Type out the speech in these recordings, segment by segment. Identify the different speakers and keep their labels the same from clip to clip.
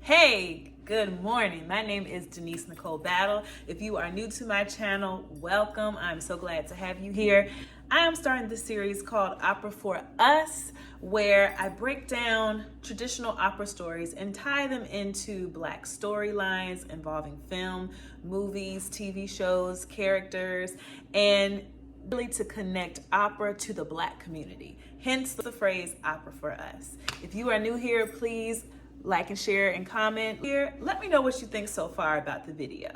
Speaker 1: Hey, good morning. My name is Denise Nicole Battle. If you are new to my channel, welcome. I'm so glad to have you here. I am starting this series called Opera for Us, where I break down traditional opera stories and tie them into Black storylines involving film, movies, TV shows, characters, and really to connect opera to the Black community. Hence the phrase Opera for Us. If you are new here, please like and share and comment here. Let me know what you think so far about the video.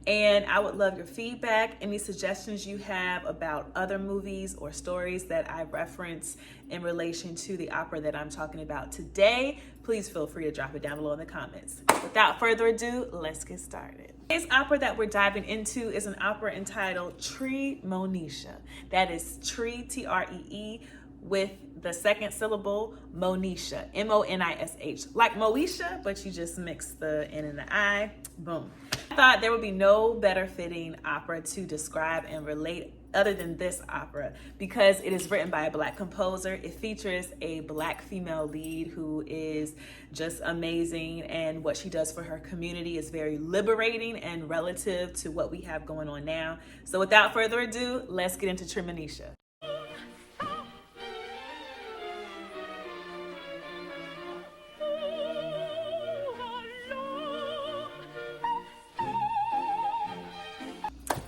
Speaker 1: And I would love your feedback, any suggestions you have about other movies or stories that I reference in relation to the opera that I'm talking about today. Please feel free to drop it down below in the comments. Without further ado, let's get started. Today's opera that we're diving into is an opera entitled Treemonisha. That is tree, T-R-E-E, with the second syllable, Monisha, M-O-N-I-S-H. Like Moesha, but you just mix the N and the I, boom. I thought there would be no better fitting opera to describe and relate other than this opera because it is written by a Black composer. It features a Black female lead who is just amazing, and what she does for her community is very liberating and relative to what we have going on now. So without further ado, let's get into Treemonisha.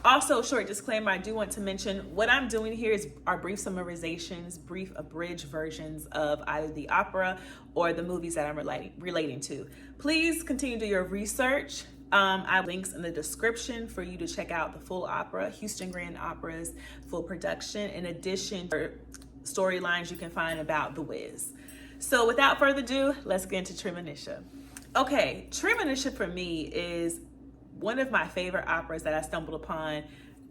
Speaker 1: Also, short disclaimer, I do want to mention what I'm doing here are brief summarizations, brief abridged versions of either the opera or the movies that I'm relating to. Please continue to do your research. I have links in the description for you to check out the full opera, Houston Grand Opera's full production, in addition to storylines you can find about The Wiz. So without further ado, let's get into Treemonisha. Okay, Treemonisha for me is one of my favorite operas that I stumbled upon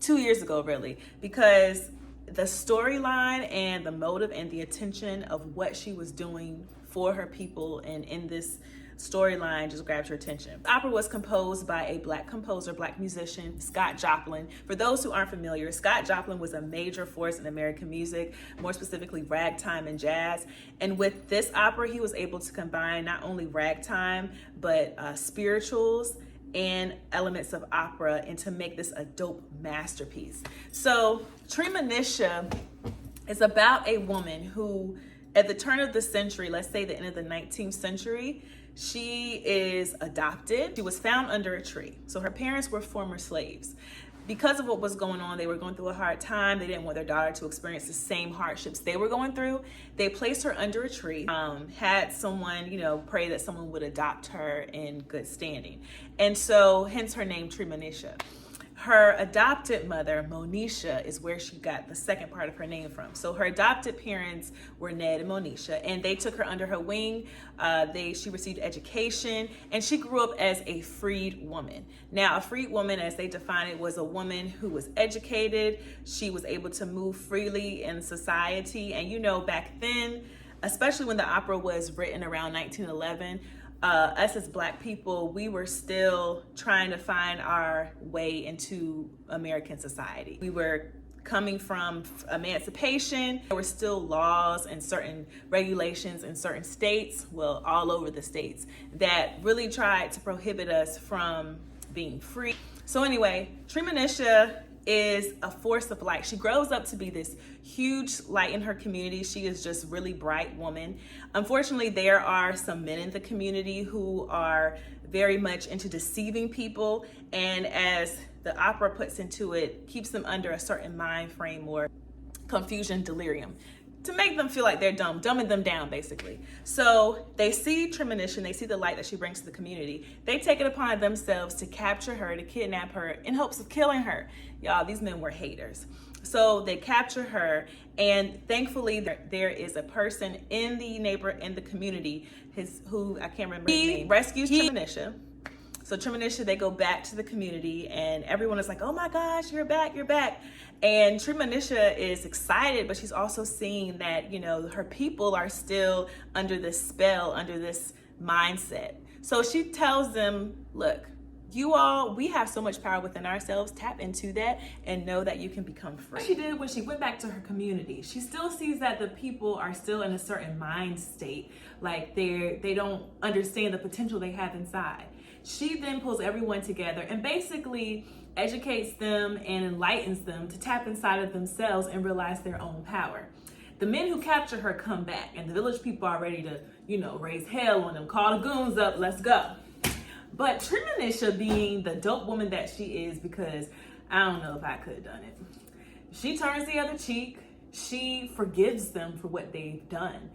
Speaker 1: 2 years ago, really, because the storyline and the motive and the attention of what she was doing for her people and in this storyline just grabbed your attention. The opera was composed by a Black composer, Black musician, Scott Joplin. For those who aren't familiar, Scott Joplin was a major force in American music, more specifically ragtime and jazz. And with this opera, he was able to combine not only ragtime, but spirituals and elements of opera, and to make this a dope masterpiece. So Treemonisha is about a woman who, at the turn of the century, let's say the end of the 19th century, she is adopted. She was found under a tree. So her parents were former slaves. Because of what was going on, they were going through a hard time. They didn't want their daughter to experience the same hardships they were going through. They placed her under a tree, had someone, pray that someone would adopt her in good standing. And so hence her name, Treemonisha. Her adopted mother, Monisha, is where she got the second part of her name from. So her adopted parents were Ned and Monisha, and they took her under her wing. She received education, and she grew up as a freed woman. Now, a freed woman, as they define it, was a woman who was educated. She was able to move freely in society. And back then, especially when the opera was written around 1911, us as Black people, we were still trying to find our way into American society. We were coming from emancipation. There were still laws and certain regulations in certain states, well, all over the states, that really tried to prohibit us from being free. So anyway, Treemonisha is a force of light. She grows up to be this huge light in her community. She is just really bright woman. Unfortunately, there are some men in the community who are very much into deceiving people, and as the opera puts into it, keeps them under a certain mind frame or confusion, delirium, to make them feel like they're dumb, dumbing them down, basically. So they see Treemonisha, they see the light that she brings to the community. They take it upon themselves to capture her, to kidnap her in hopes of killing her. Y'all, these men were haters. So they capture her, and thankfully there is a person in the community, who I can't remember his name, rescues Treemonisha. So Treemonisha, they go back to the community, and everyone is like, oh my gosh, you're back, you're back. And Treemonisha is excited, but she's also seeing that, her people are still under this spell, under this mindset. So she tells them, look, you all, we have so much power within ourselves. Tap into that and know that you can become free. She did when she went back to her community. She still sees that the people are still in a certain mind state, like they don't understand the potential they have inside. She then pulls everyone together and basically educates them and enlightens them to tap inside of themselves and realize their own power. The men who capture her come back, and the village people are ready to, raise hell on them, call the goons up, let's go. But Treemonisha, being the dope woman that she is, because I don't know if I could have done it, she turns the other cheek. She forgives them for what they've done,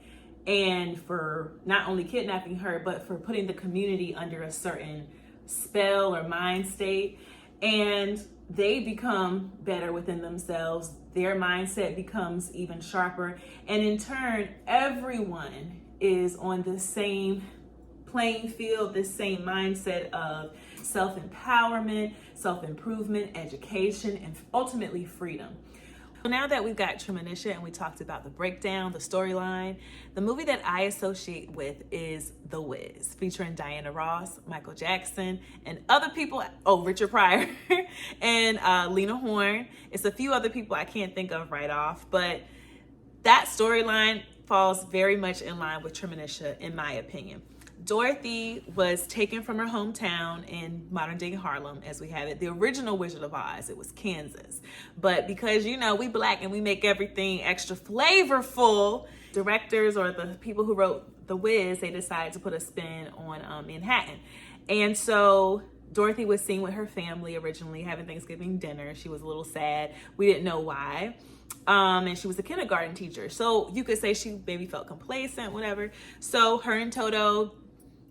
Speaker 1: and for not only kidnapping her, but for putting the community under a certain spell or mind state. And they become better within themselves. Their mindset becomes even sharper. And in turn, everyone is on the same playing field, this same mindset of self-empowerment, self-improvement, education, and ultimately freedom. So now that we've got Treemonisha and we talked about the breakdown, the storyline, the movie that I associate with is The Wiz, featuring Diana Ross, Michael Jackson, and other people. Oh, Richard Pryor and Lena Horne. It's a few other people I can't think of right off, but that storyline falls very much in line with Treemonisha, in my opinion. Dorothy was taken from her hometown in modern day Harlem, as we have it. The original Wizard of Oz, it was Kansas. But because, we Black and we make everything extra flavorful, directors or the people who wrote The Wiz, they decided to put a spin on Manhattan. And so Dorothy was seen with her family originally having Thanksgiving dinner. She was a little sad. We didn't know why. And she was a kindergarten teacher. So you could say she maybe felt complacent, whatever. So her and Toto,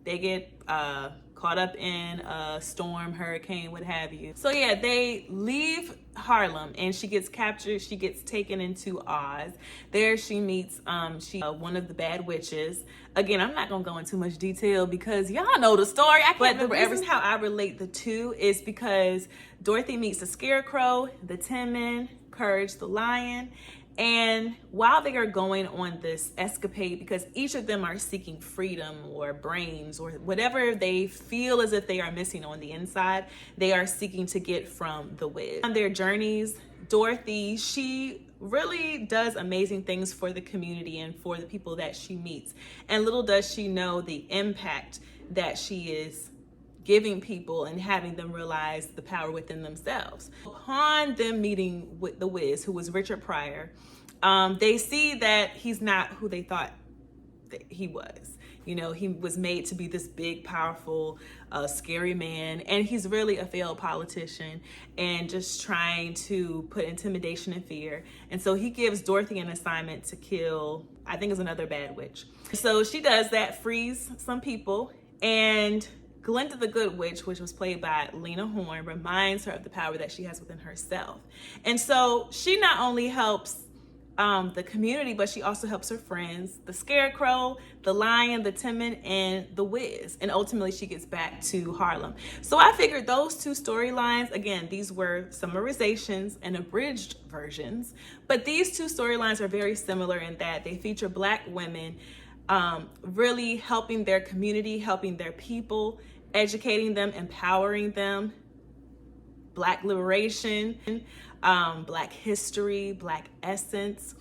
Speaker 1: they get caught up in a storm, hurricane, what have you. So yeah, they leave Harlem and she gets captured. She gets taken into Oz. There she meets one of the bad witches. Again, I'm not gonna go into much detail because y'all know the story. But the reason how I relate the two is because Dorothy meets the Scarecrow, the Tin Man, Courage the Lion. And while they are going on this escapade, because each of them are seeking freedom or brains or whatever they feel as if they are missing on the inside, they are seeking to get from the Wiz. On their journeys, Dorothy, she really does amazing things for the community and for the people that she meets. And little does she know the impact that she is giving people and having them realize the power within themselves. Upon them meeting with the Wiz, who was Richard Pryor, they see that he's not who they thought that he was. He was made to be this big, powerful, scary man, and he's really a failed politician and just trying to put intimidation and fear. And so he gives Dorothy an assignment to kill, I think it's another bad witch. So she does that, frees some people, and Glinda the Good Witch, which was played by Lena Horne, reminds her of the power that she has within herself. And so she not only helps the community, but she also helps her friends, the Scarecrow, the Lion, the Tin Man, and the Wiz. And ultimately she gets back to Harlem. So I figured those two storylines, again, these were summarizations and abridged versions, but these two storylines are very similar in that they feature Black women really helping their community, helping their people, educating them, empowering them, Black liberation, Black history, Black essence.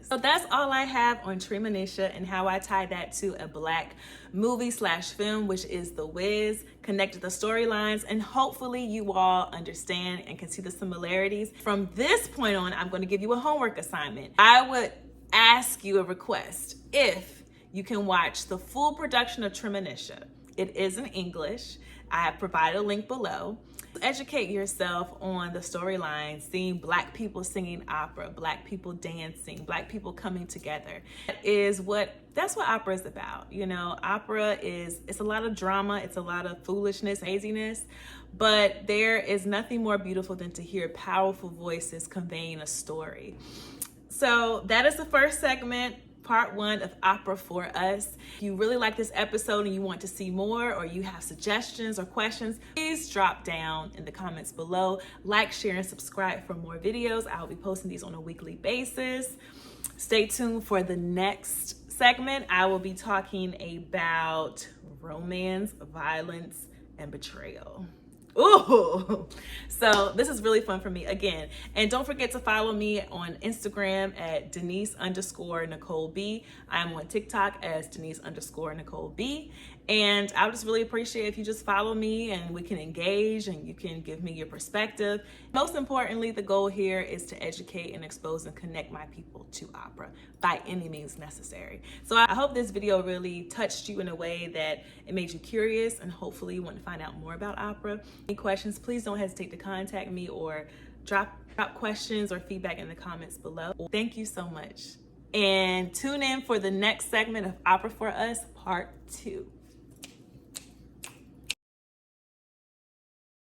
Speaker 1: So that's all I have on Treemonisha and how I tie that to a Black movie/film, which is The Wiz, connected the storylines, and hopefully you all understand and can see the similarities. From this point on, I'm going to give you a homework assignment. I would ask you a request. If you can watch the full production of Treemonisha, it is in English. I have provided a link below. Educate yourself on the storyline, seeing Black people singing opera, Black people dancing, Black people coming together. That's what opera is about. Opera it's a lot of drama, it's a lot of foolishness, haziness, but there is nothing more beautiful than to hear powerful voices conveying a story. So that is the first segment, part 1 of Opera for Us. If you really like this episode and you want to see more, or you have suggestions or questions, please drop down in the comments below. Like, share, and subscribe for more videos. I'll be posting these on a weekly basis. Stay tuned for the next segment. I will be talking about romance, violence, and betrayal. Ooh. So this is really fun for me again. And don't forget to follow me on Instagram at Denise_Nicole B. I'm on TikTok as Denise_Nicole B. And I would just really appreciate if you just follow me and we can engage and you can give me your perspective. Most importantly, the goal here is to educate and expose and connect my people to opera by any means necessary. So I hope this video really touched you in a way that it made you curious and hopefully you want to find out more about opera. Any questions, please don't hesitate to contact me or drop questions or feedback in the comments below. Thank you so much. And tune in for the next segment of Opera for Us Part 2.